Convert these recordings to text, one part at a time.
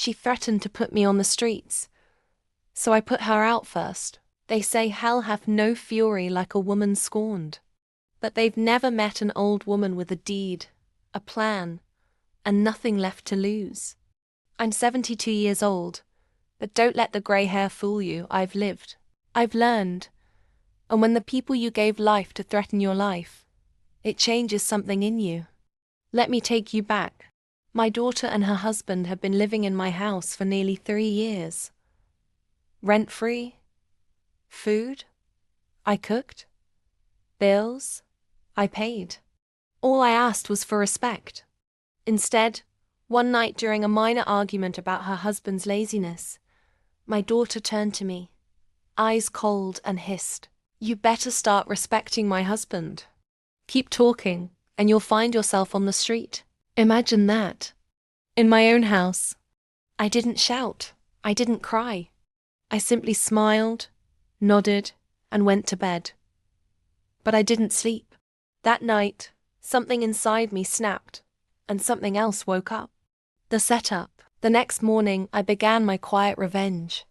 She threatened to put me on the streets. So I put her out first. They say hell hath no fury like a woman scorned. But they've never met an old woman with a deed, a plan, and nothing left to lose. I'm 72 years old, but don't let the grey hair fool you. I've lived. I've learned. And when the people you gave life to threaten your life, it changes something in you. Let me take you back. My daughter and her husband have been living in my house for nearly 3 years. Rent-free. Food. I cooked. Bills. I paid. All I asked was for respect. Instead, one night during a minor argument about her husband's laziness, my daughter turned to me, eyes cold, and hissed, "You better start respecting my husband. Keep talking, and you'll find yourself on the street." Imagine that. In my own house. I didn't shout. I didn't cry. I simply smiled, nodded, and went to bed. But I didn't sleep. That night, something inside me snapped, and something else woke up. The setup. The next morning, I began my quiet revenge.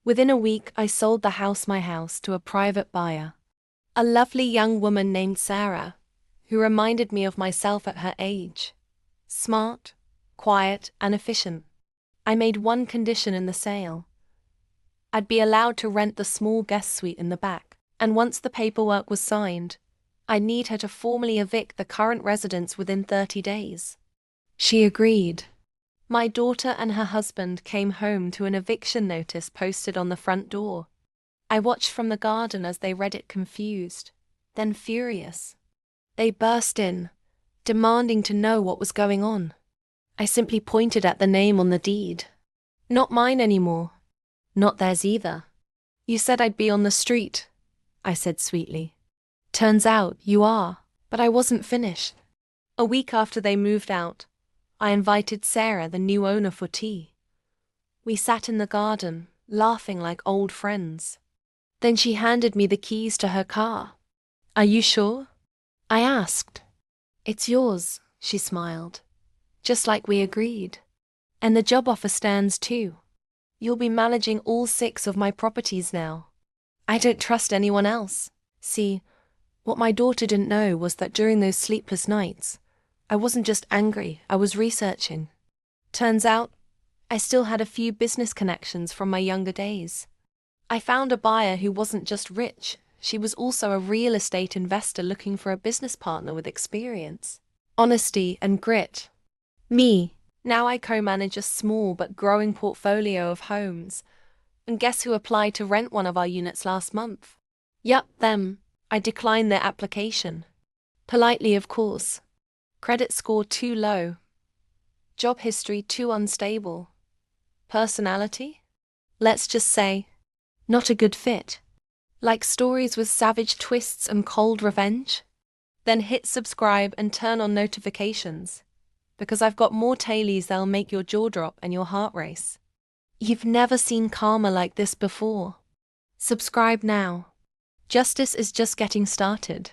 Within a week, I sold the house my house to a private buyer. A lovely young woman named Sarah, who reminded me of myself at her age. Smart, quiet, and efficient. I made one condition in the sale. I'd be allowed to rent the small guest suite in the back, and once the paperwork was signed, I'd need her to formally evict the current residents within 30 days. She agreed. My daughter and her husband came home to an eviction notice posted on the front door. I watched from the garden as they read it confused, then furious. They burst in, demanding to know what was going on. I simply pointed at the name on the deed. Not mine anymore. Not theirs either. "You said I'd be on the street," I said sweetly. "Turns out you are." But I wasn't finished. A week after they moved out, I invited Sarah, the new owner, for tea. We sat in the garden, laughing like old friends. Then she handed me the keys to her car. "Are you sure?" I asked. "It's yours," she smiled. "Just like we agreed. And the job offer stands too. You'll be managing all 6 of my properties now. I don't trust anyone else." See, what my daughter didn't know was that during those sleepless nights, I wasn't just angry, I was researching. Turns out, I still had a few business connections from my younger days. I found a buyer who wasn't just rich, she was also a real estate investor looking for a business partner with experience, honesty, and grit. Me. Now I co-manage a small but growing portfolio of homes. And guess who applied to rent one of our units last month? Yup, them. I declined their application. Politely, of course. Credit score too low. Job history too unstable. Personality? Let's just say, not a good fit. Like stories with savage twists and cold revenge? Then hit subscribe and turn on notifications, because I've got more tailies that'll make your jaw drop and your heart race. You've never seen karma like this before. Subscribe now. Justice is just getting started.